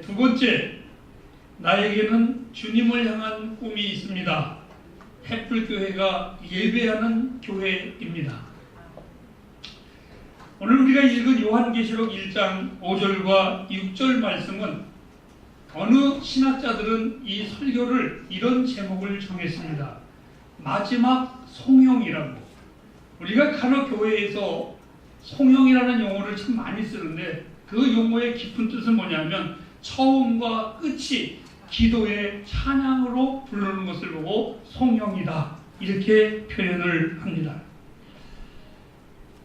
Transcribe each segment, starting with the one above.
두 번째, 나에게는 주님을 향한 꿈이 있습니다. 햇불교회가 예배하는 교회입니다. 오늘 우리가 읽은 요한계시록 1장 5절과 6절 말씀은 어느 신학자들은 이 설교를 이런 제목을 정했습니다. 마지막 송영이라고. 우리가 간혹 교회에서 송영이라는 용어를 참 많이 쓰는데 그 용어의 깊은 뜻은 뭐냐면 처음과 끝이 기도의 찬양으로 부르는 것을 보고 송영이다 이렇게 표현을 합니다.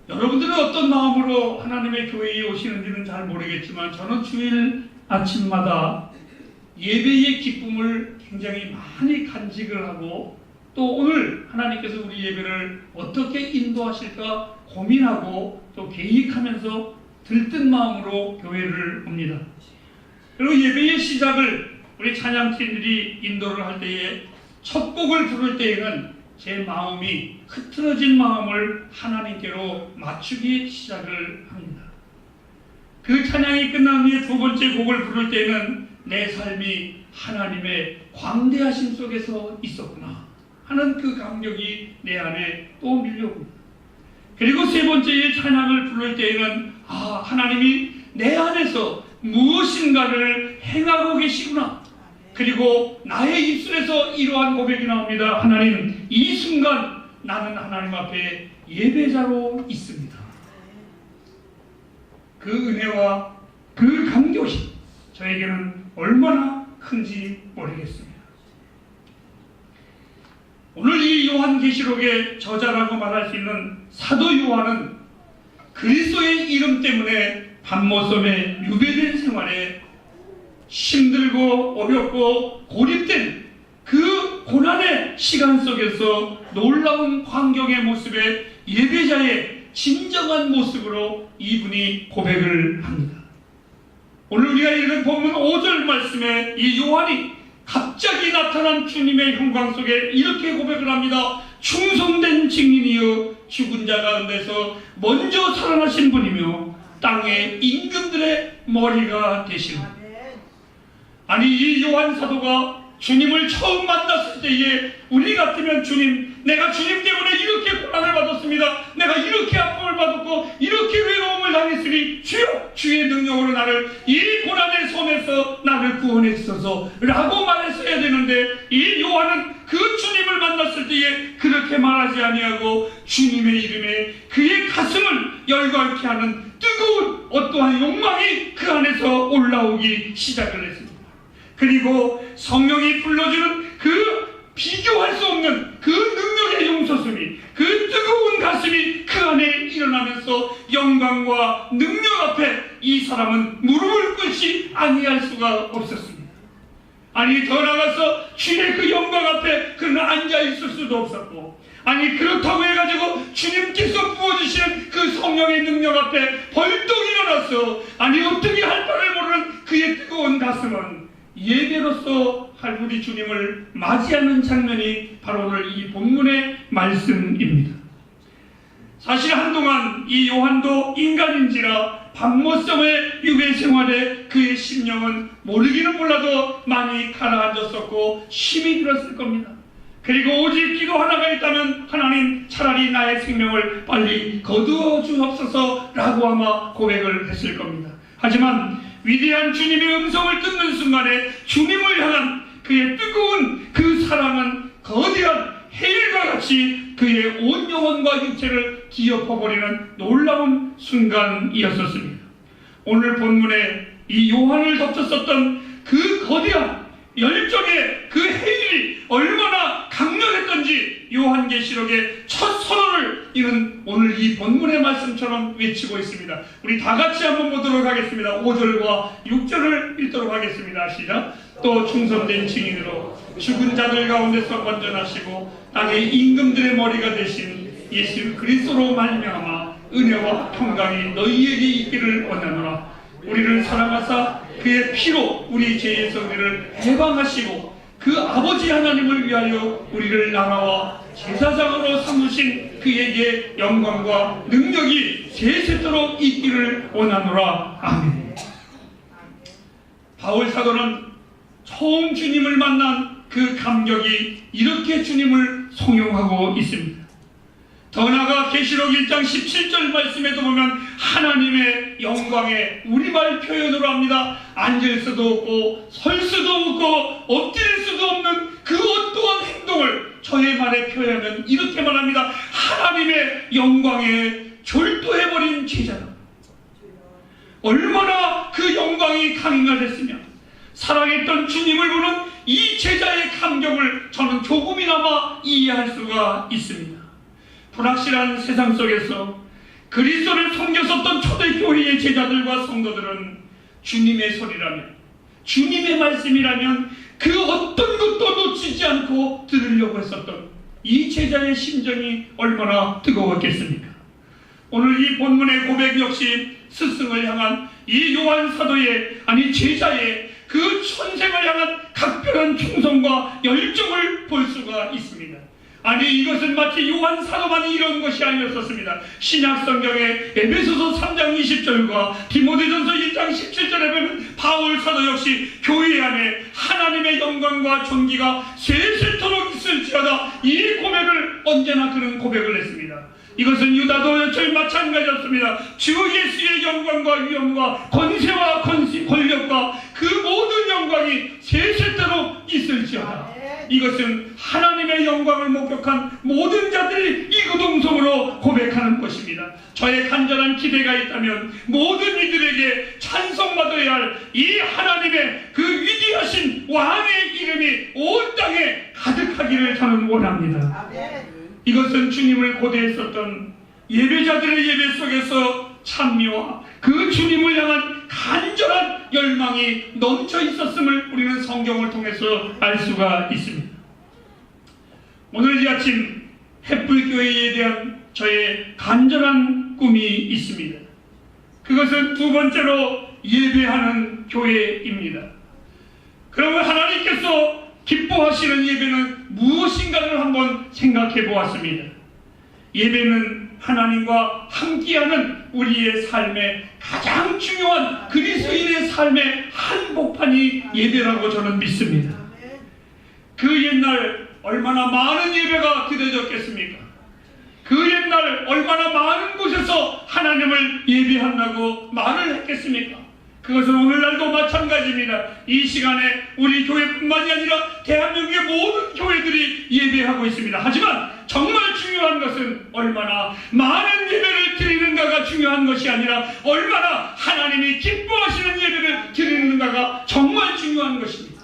여러분들은 어떤 마음으로 하나님의 교회에 오시는지는 잘 모르겠지만 저는 주일 아침마다 예배의 기쁨을 굉장히 많이 간직을 하고 또 오늘 하나님께서 우리 예배를 어떻게 인도하실까 고민하고 또 계획하면서 들뜬 마음으로 교회를 옵니다. 그리고 예배의 시작을 우리 찬양팀들이 인도를 할 때에 첫 곡을 부를 때에는 제 마음이 흐트러진 마음을 하나님께로 맞추기 시작을 합니다. 그 찬양이 끝난 후에 두 번째 곡을 부를 때에는 내 삶이 하나님의 광대하심 속에서 있었구나 하는 그 감격이 내 안에 또 밀려옵니다. 그리고 세 번째의 찬양을 부를 때에는 하나님이 내 안에서 무엇인가를 행하고 계시구나. 그리고 나의 입술에서 이러한 고백이 나옵니다. 하나님, 이 순간 나는 하나님 앞에 예배자로 있습니다. 그 은혜와 그 감격이 저에게는 얼마나 큰지 모르겠습니다. 오늘 이 요한계시록의 저자라고 말할 수 있는 사도 요한은 그리스도의 이름 때문에 밤모섬에 유배된 생활에 힘들고 어렵고 고립된 그 고난의 시간 속에서 놀라운 광경의 모습에 예배자의 진정한 모습으로 이분이 고백을 합니다. 오늘 우리가 읽은 본문 5절 말씀에 이 요한이 갑자기 나타난 주님의 형광 속에 이렇게 고백을 합니다. 충성된 증인이여 죽은 자 가운데서 먼저 살아나신 분이며 땅의 임금들의 머리가 되시는. 아니 이 요한 사도가 주님을 처음 만났을 때에 우리 같으면 주님, 내가 주님 때문에 이렇게 고난을 받았습니다. 내가 이렇게 아픔을 받았고 이렇게 외로움을 당했으니 주여 주의 능력으로 나를 이 고난의 손에서 나를 구원해 주소서 라고 말했어야 되는데 이 요한은 그 주님을 만났을 때에 그렇게 말하지 아니하고 주님의 이름에 그의 가슴을 열광케 하는 뜨거운 어떠한 욕망이 그 안에서 올라오기 시작을 했습니다. 그리고 성령이 불러주는 그 비교할 수 없는 그 능력의 용서심이 그 뜨거운 가슴이 그 안에 일어나면서 영광과 능력 앞에 이 사람은 무릎을 꿇지 아니할 수가 없었습니다. 아니 더 나아가서 주의 그 영광 앞에 그는 앉아있을 수도 없었고 아니 그렇다고 해가지고 주님께서 부어주시는 그 성령의 능력 앞에 벌떡 일어나서 아니 어떻게 할 바를 모르는 그의 뜨거운 가슴은 예배로서 우리 주님을 맞이하는 장면이 바로 오늘 이 본문의 말씀입니다. 사실 한동안 이 요한도 인간인지라 밤모섬의 유배 생활에 그의 심령은 모르기는 몰라도 많이 가라앉았었고 힘이 들었을 겁니다. 그리고 오직 기도 하나가 있다면 하나님 차라리 나의 생명을 빨리 거두어 주옵소서 라고 아마 고백을 했을 겁니다. 하지만 위대한 주님의 음성을 듣는 순간에 주님을 향한 그의 뜨거운 그 사랑은 거대한 해일과 같이 그의 온 영혼과 육체를 뒤엎어버리는 놀라운 순간이었었습니다. 오늘 본문에 이 요한을 덮쳤었던 그 거대한 열정의 그 해일이 얼마나 강렬했던지 요한계시록의 첫 선언을 이는 오늘 이 본문의 말씀처럼 외치고 있습니다. 우리 다 같이 한번 보도록 하겠습니다. 5절과 6절을 읽도록 하겠습니다. 시작. 또 충성된 증인으로 죽은 자들 가운데서 건져나시고 땅의 임금들의 머리가 되신 예수 그리스도로 말미암아 은혜와 평강이 너희에게 있기를 원하노라. 우리를 사랑하사 그의 피로 우리 죄에서 우리를 해방하시고 그 아버지 하나님을 위하여 우리를 나라와 제사장으로 삼으신 그에게 영광과 능력이 세세토록 있기를 원하노라. 아멘. 바울 사도는 처음 주님을 만난 그 감격이 이렇게 주님을 송영하고 있습니다. 더 나아가 계시록 1장 17절 말씀에도 보면 하나님의 영광에 우리말 표현으로 합니다. 앉을 수도 없고 설 수도 없고 엎드릴 수도 없는 그 어떠한 행동을 저의 말에 표현하면 이렇게 말합니다. 하나님의 영광에 졸도해버린 제자다. 얼마나 그 영광이 강인하셨으며 사랑했던 주님을 보는 이 제자의 감격을 저는 조금이나마 이해할 수가 있습니다. 불확실한 세상 속에서 그리스도를 섬겼었던 초대교회의 제자들과 성도들은 주님의 소리라면, 주님의 말씀이라면 그 어떤 것도 놓치지 않고 들으려고 했었던 이 제자의 심정이 얼마나 뜨거웠겠습니까? 오늘 이 본문의 고백 역시 스승을 향한 이 요한 사도의, 아니 제자의 그 천생을 향한 각별한 충성과 열정을 볼 수가 있습니다. 아니 이것은 마치 요한 사도만이 이런 것이 아니었었습니다. 신약 성경의 에베소서 3장 20절과 디모데전서 1장 17절에 보면 바울 사도 역시 교회 안에 하나님의 영광과 존귀가 세세토록 있을지어다 이 고백을 언제나 그런 고백을 했습니다. 이것은 유다도 여철 마찬가지였습니다. 주 예수의 영광과 위엄과 권세와 권력과 그 모든 영광이 세세토록 있을지어다. 이것은 하나님의 영광을 목격한 모든 자들이 이구동성으로 고백하는 것입니다. 저의 간절한 기대가 있다면 모든 이들에게 찬송받아야 할 이 하나님의 그 위대하신 왕의 이름이 온 땅에 가득하기를 저는 원합니다. 이것은 주님을 고대했었던 예배자들의 예배 속에서 찬미와 그 주님을 향한 간절한 열망이 넘쳐 있었음을 우리는 성경을 통해서 알 수가 있습니다. 오늘 이 아침 햇불교회에 대한 저의 간절한 꿈이 있습니다. 그것은 두 번째로 예배하는 교회입니다. 그러면 하나님께서 기뻐하시는 예배는 무엇인가를 한번 생각해 보았습니다. 예배는 하나님과 함께하는 우리의 삶의 가장 중요한 그리스도인의 삶의 한복판이 예배라고 저는 믿습니다. 그 옛날 얼마나 많은 예배가 드려졌겠습니까? 그 옛날 얼마나 많은 곳에서 하나님을 예배한다고 말을 했겠습니까? 그것은 오늘날도 마찬가지입니다. 이 시간에 우리 교회뿐만이 아니라 대한민국의 모든 교회들이 예배하고 있습니다. 하지만 정말 중요한 것은 얼마나 많은 예배를 드리는가가 중요한 것이 아니라 얼마나 하나님이 기뻐하시는 예배를 드리는가가 정말 중요한 것입니다.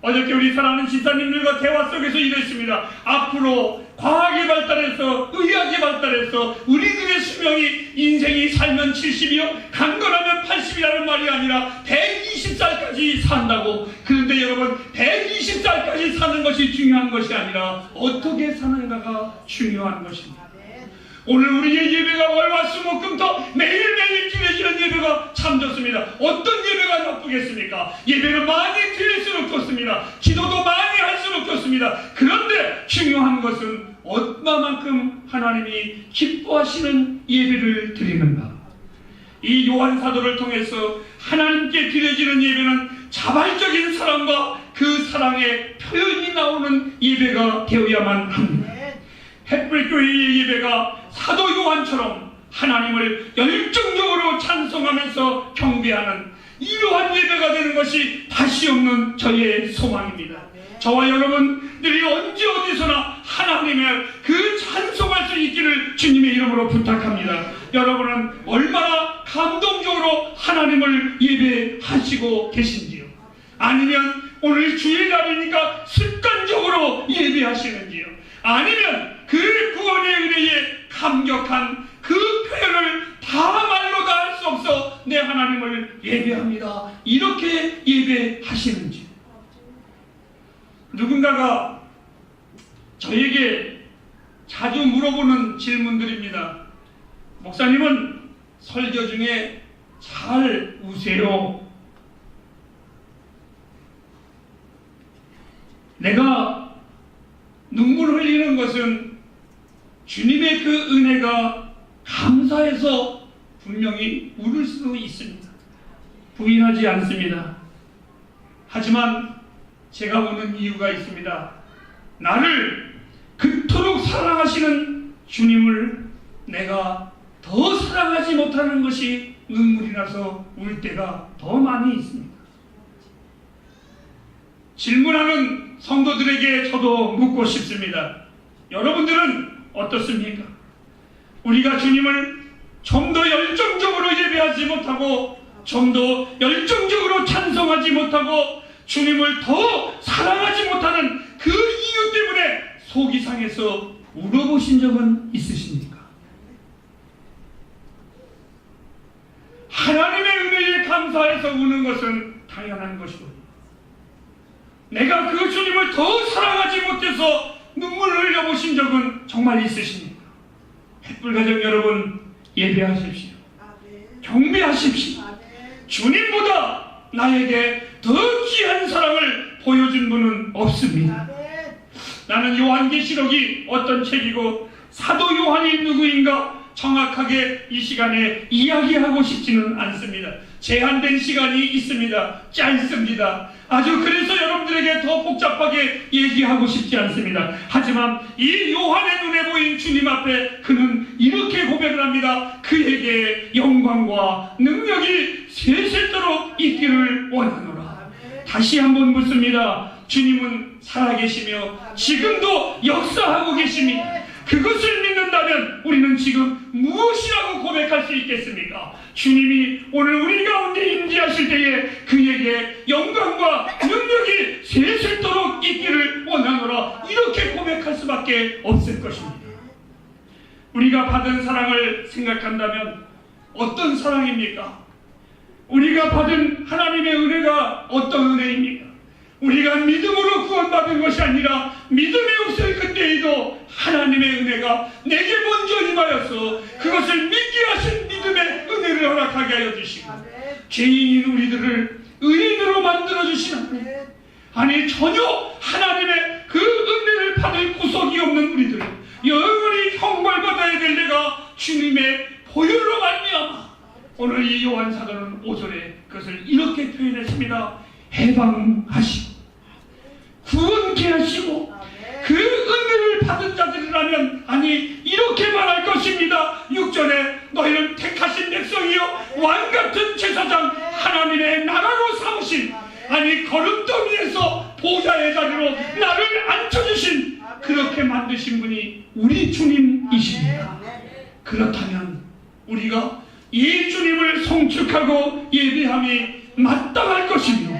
어저께 우리 사랑하는 집사님들과 대화 속에서 이랬습니다. 앞으로 과학이 발달해서 의학이 발달해서 우리들의 수명이 인생이 살면 70이요 강건하면 80이라는 말이 아니라 120살까지 산다고. 그런데 여러분 120살까지 사는 것이 중요한 것이 아니라 어떻게 사는가가 중요한 것입니다. 오늘 우리의 예배가 월화수목금토 매일매일 드려지는 예배가 참 좋습니다. 어떤 예배가 나쁘겠습니까? 예배는 많이 드릴수록 좋습니다. 기도도 많이 할수록 좋습니다. 그런데 중요한 것은 얼마만큼 하나님이 기뻐하시는 예배를 드리는가. 이 요한 사도를 통해서 하나님께 드려지는 예배는 자발적인 사랑과 그 사랑의 표현이 나오는 예배가 되어야만 합니다. 햇불교회의 예배가 사도 요한처럼 하나님을 열정적으로 찬송하면서 경배하는 이러한 예배가 되는 것이 다시 없는 저의 소망입니다. 저와 여러분들이 언제 어디서나 하나님의 그 찬송할 수 있기를 주님의 이름으로 부탁합니다. 여러분은 얼마나 감동적으로 하나님을 예배하시고 계신지요? 아니면 오늘 주일날이니까 습관적으로 예배하시는지요? 아니면 그 구원의 은혜에 감격한 그 표현을 다 말로 다 할 수 없어 내 하나님을 예배합니다 이렇게 예배하시는지. 누군가가 저에게 자주 물어보는 질문들입니다. 목사님은 설교 중에 잘 우세요? 내가 눈물 흘리는 것은 주님의 그 은혜가 감사해서 분명히 울을 수 있습니다. 부인하지 않습니다. 하지만 제가 오는 이유가 있습니다. 나를 그토록 사랑하시는 주님을 내가 더 사랑하지 못하는 것이 눈물이 나서 울 때가 더 많이 있습니다. 질문하는 성도들에게 저도 묻고 싶습니다. 여러분들은 어떻습니까? 우리가 주님을 좀 더 열정적으로 예배하지 못하고 좀 더 열정적으로 찬송하지 못하고 주님을 더 사랑하지 못하는 그 이유 때문에 속이 상해서 울어보신 적은 있으십니까? 하나님의 은혜에 감사해서 우는 것은 당연한 것이고, 내가 그 주님을 더 사랑하지 못해서 눈물을 흘려보신 적은 정말 있으십니까? 햇불가정 여러분, 예배하십시오. 경배하십시오. 주님보다 나에게 더 귀한 사랑을 보여준 분은 없습니다. 나는 요한계시록이 어떤 책이고 사도 요한이 누구인가 정확하게 이 시간에 이야기하고 싶지는 않습니다. 제한된 시간이 있습니다. 짧습니다. 아주 그래서 여러분들에게 더 복잡하게 얘기하고 싶지 않습니다. 하지만 이 요한의 눈에 보인 주님 앞에 그는 이렇게 고백을 합니다. 그에게 영광과 능력이 세세토록 있기를 원하노라. 다시 한번 묻습니다. 주님은 살아계시며 지금도 역사하고 계십니다. 그것을 믿는다면 우리는 지금 무엇이라고 고백할 수 있겠습니까? 주님이 오늘 우리 가운데 임재하실 때에 그에게 영광과 능력이 세세토록 있기를 원하노라, 이렇게 고백할 수밖에 없을 것입니다. 우리가 받은 사랑을 생각한다면 어떤 사랑입니까? 우리가 받은 하나님의 은혜가 어떤 은혜입니까? 우리가 믿음으로 구원받은 것이 아니라 믿음이 없을 그때에도 하나님의 은혜가 내게 먼저 임하여서 그것을 믿게 하신 믿음의 은혜를 허락하게 하여 주시고, 죄인인 우리들을 의인으로 만들어 주시는, 아니 전혀 하나님의 그 은혜를 받을 구석이 없는 우리들을 영원히 형벌받아야 될 내가 주님의 보혈로 말미암아, 오늘 이 요한 사도는 5절에 그것을 이렇게 표현했습니다. 해방하시고 구원케 하시고 그 은혜를 받은 자들이라면, 아니 이렇게 말할 것입니다. 6절에 너희는 택하신 백성이요 왕같은 제사장 하나님의 나라로 삼으신, 아니 걸음더미에서 보좌의 자리로 나를 앉혀주신, 그렇게 만드신 분이 우리 주님이십니다. 그렇다면 우리가 이 주님을 송축하고 예배함이 마땅할 것이며,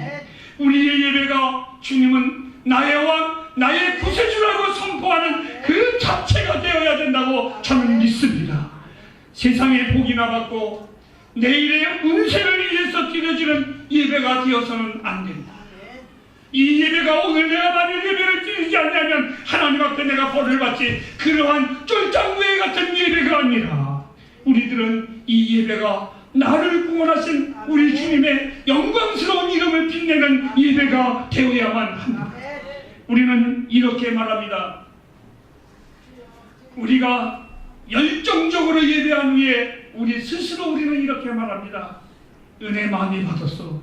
우리의 예배가 주님은 나의 왕, 나의 구세주라고 선포하는 그 자체가 되어야 된다고 저는 믿습니다. 세상의 복이나 받고 내일의 운세를 위해서 드려지는 예배가 되어서는 안 됩니다. 이 예배가 오늘 내가 만일 예배를 드리지 않냐면 하나님 앞에 내가 벌을 받지, 그러한 쫄짱구에 같은 예배가 아니라 우리들은 이 예배가 나를 구원하신 우리 주님의 영광스러운 이름을 빛내는 예배가 되어야만 합니다. 우리는 이렇게 말합니다. 우리가 열정적으로 예배한 후에 우리 스스로 우리는 이렇게 말합니다. 은혜 많이 받았어.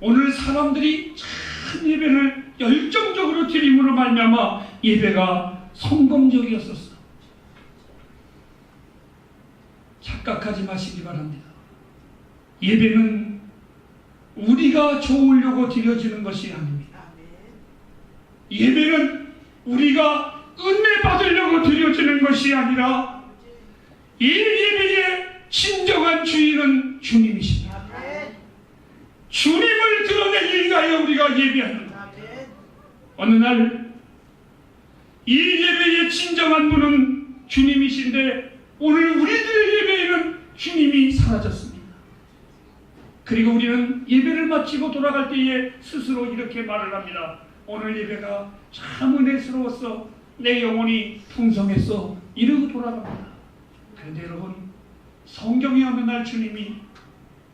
오늘 사람들이 참 예배를 열정적으로 드림으로 말미암아 예배가 성공적이었었어. 착각하지 마시기 바랍니다. 예배는 우리가 좋으려고 드려지는 것이 아닙니다. 예배는 우리가 은혜 받으려고 드려지는 것이 아니라 이 예배의 진정한 주인은 주님이십니다. 주님을 드러내기 위하여 우리가 예배합니다. 어느 날 이 예배의 진정한 분은 주님이신데 오늘 우리들의 예배에는 주님이 사라졌습니다. 그리고 우리는 예배를 마치고 돌아갈 때에 스스로 이렇게 말을 합니다. 오늘 예배가 참 은혜스러웠어. 내 영혼이 풍성했어. 이러고 돌아갑니다. 그런데 여러분, 성경에 어느 날 주님이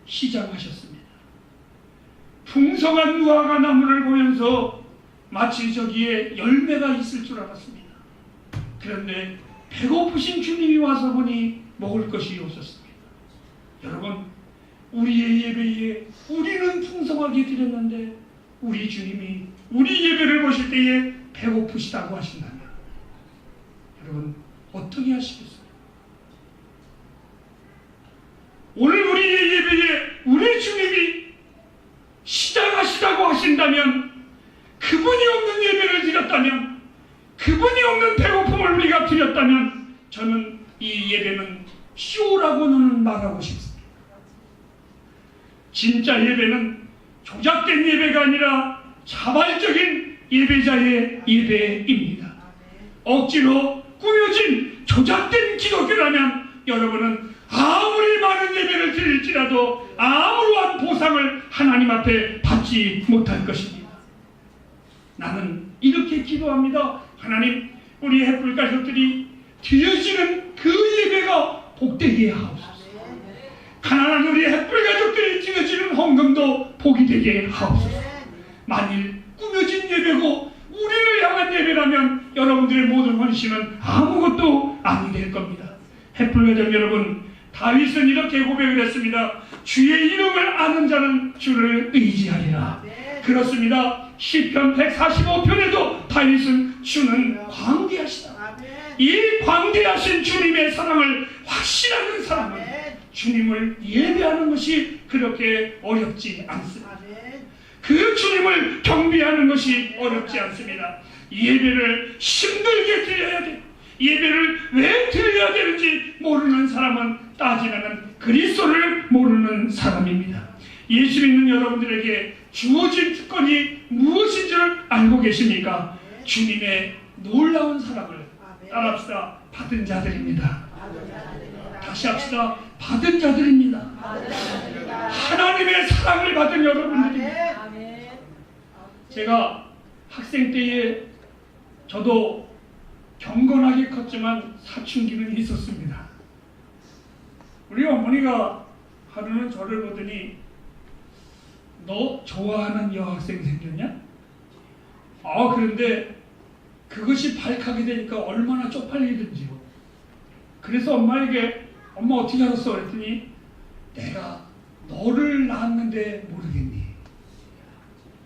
시작하셨습니다. 풍성한 무화과 나무를 보면서 마치 저기에 열매가 있을 줄 알았습니다. 그런데 배고프신 주님이 와서 보니 먹을 것이 없었습니다. 여러분, 우리의 예배에 우리는 풍성하게 드렸는데 우리 주님이 우리 예배를 보실 때에 배고프시다고 하신다면 여러분 어떻게 하시겠어요? 오늘 우리의 예배에 우리 주님이 시작하시다고 하신다면, 그분이 없는 예배를 드렸다면, 그분이 없는 배고픔을 우리가 드렸다면 저는 이 예배는 쇼라고는 말하고 싶습니다. 진짜 예배는 조작된 예배가 아니라 자발적인 예배자의 예배입니다. 억지로 꾸며진 조작된 기독교라면 여러분은 아무리 많은 예배를 드릴지라도 아무런 보상을 하나님 앞에 받지 못할 것입니다. 나는 이렇게 기도합니다. 하나님, 우리 햇불 가족들이 드려지는 그 예배가 복되게 하옵소서. 가난한 우리 햇불 가족들이 드려지는 헌금도 복이 되게 하옵소서. 만일 꾸며진 예배고 우리를 향한 예배라면 여러분들의 모든 헌신은 아무것도 아니 될 겁니다. 햇불 가족 여러분, 다윗은 이렇게 고백을 했습니다. 주의 이름을 아는 자는 주를 의지하리라. 그렇습니다. 시편 145편에도 다윗은 주는 광대하시다. 이 광대하신 주님의 사랑을 확신하는 사람은 주님을 예배하는 것이 그렇게 어렵지 않습니다. 그 주님을 경배하는 것이 어렵지 않습니다. 예배를 힘들게 드려야 돼. 예배를 왜 드려야 되는지 모르는 사람은 따지면 그리스도를 모르는 사람입니다. 예수 믿는 여러분들에게 주어진 특권이 무엇인 줄 알고 계십니까? 주님의 놀라운 사랑을 따라합시다. 받은 자들입니다. 다시 합시다. 받은 자들입니다. 하나님의 사랑을 받은 여러분들입니다. 제가 학생 때에 저도 경건하게 컸지만 사춘기는 있었습니다. 우리 어머니가 하루는 저를 보더니 너 좋아하는 여학생 생겼냐? 그런데 그것이 발칵이 되니까 얼마나 쪽팔리든지요. 그래서 엄마에게 엄마 어떻게 알았어? 그랬더니 내가 너를 낳았는데 모르겠니?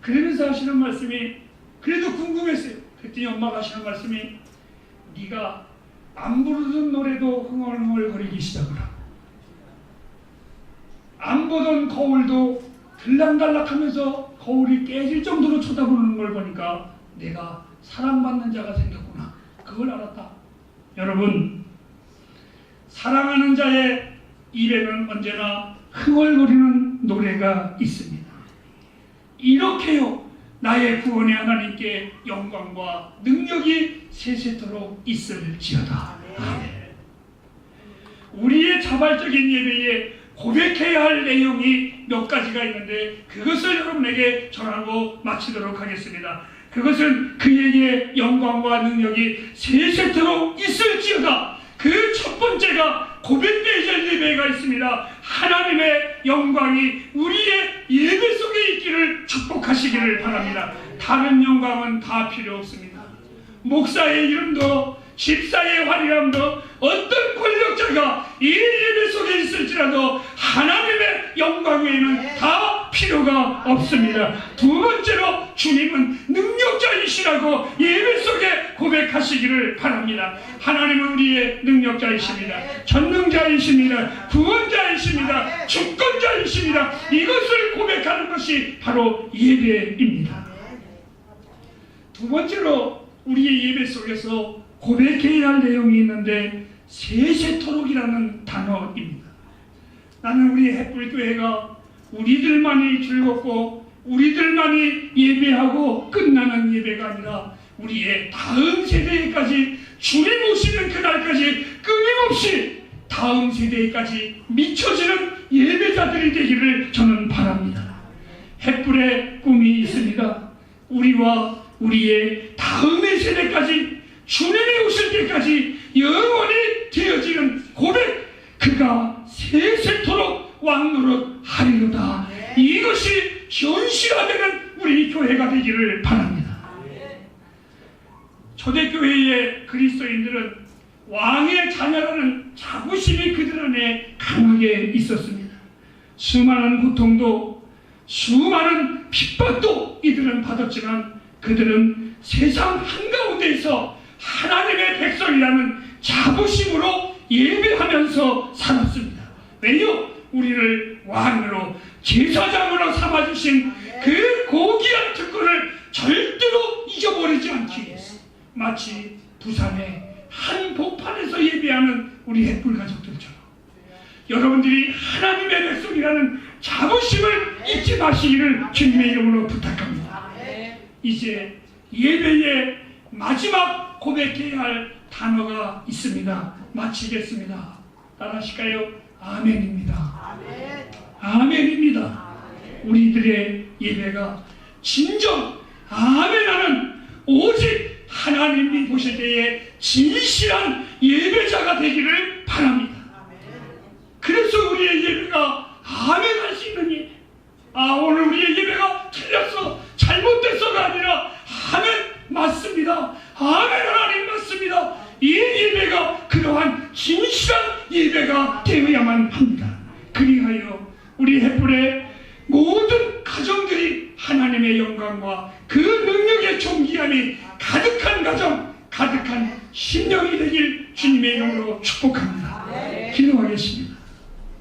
그러면서 하시는 말씀이 그래도 궁금했어요. 그랬더니 엄마가 하시는 말씀이 네가 안 부르던 노래도 흥얼흥얼거리기 시작을 하고 안 보던 거울도 들락달락하면서 거울이 깨질 정도로 쳐다보는 걸 보니까 내가 사랑받는 자가 생겼구나. 그걸 알았다. 여러분, 사랑하는 자의 입에는 언제나 흥얼거리는 노래가 있습니다. 이렇게요, 나의 구원의 하나님께 영광과 능력이 세세토록 있을지어다. 아멘. 우리의 자발적인 예배에 고백해야 할 내용이 몇 가지가 있는데 그것을 여러분에게 전하고 마치도록 하겠습니다. 그것은 그에게 영광과 능력이 세세토록 있을지어다. 그 첫 번째가 고백되어야 예배가 있습니다. 하나님의 영광이 우리의 예배 속에 있기를 축복하시기를 바랍니다. 다른 영광은 다 필요 없습니다. 목사의 이름도 집사의 화려함도 어떤 권력자가 이 예배 속에 있을지라도 하나님의 영광 외에는 다 필요가 없습니다. 두 번째로 주님은 능력자이시라고 예배 속에 고백하시기를 바랍니다. 하나님은 우리의 능력자이십니다. 전능자이십니다. 구원자이십니다. 주권자이십니다. 이것을 고백하는 것이 바로 예배입니다. 두 번째로 우리의 예배 속에서 고백해야 할 내용이 있는데 세세토록이라는 단어입니다. 나는 우리 햇불교회가 우리들만이 즐겁고 우리들만이 예배하고 끝나는 예배가 아니라 우리의 다음 세대까지 주님 오시는 그날까지 끊임없이 다음 세대까지 미쳐지는 예배자들이 되기를 저는 바랍니다. 햇불의 꿈이 있습니다. 우리와 우리의 다음의 세대까지 주님이 오실 때까지 영원히 되어지는 고백, 그가 세세토록 왕노릇 하리로다. 이것이 현실화되는 우리 교회가 되기를 바랍니다. 초대교회의 그리스도인들은 왕의 자녀라는 자부심이 그들 안에 강하게 있었습니다. 수많은 고통도 수많은 핍박도 이들은 받았지만 그들은 세상 한가운데에서 하나님의 백성이라는 자부심으로 예배하면서 살았습니다. 왜요? 우리를 왕으로 제사장으로 삼아주신 그 고귀한 특권을 절대로 잊어버리지 않기 위해서 마치 부산의 한 복판에서 예배하는 우리 햇불 가족들처럼 여러분들이 하나님의 백성이라는 자부심을 잊지 마시기를 주님의 이름으로 부탁합니다. 이제 예배의 마지막 고백해야 할 단어가 있습니다. 마치겠습니다. 따라하실까요? 아멘입니다. 아멘입니다. 우리들의 예배가 진정 아멘하는 오직 하나님이 보실 때에 진실한 예배자가 되기를 바랍니다. 그래서 우리의 예배가 아멘할 수 있느니 오늘 우리의 예배가 틀렸어 잘못됐어가 아니라 아멘 맞습니다. 아멘 하나님 맞습니다. 이 예배가 그러한 진실한 예배가 되어야만 합니다. 그리하여 우리 햇불의 모든 가정들이 하나님의 영광과 그 능력의 존귀함이 가득한 가정, 가득한 심령이 되길 주님의 이름으로 축복합니다. 기도하겠습니다.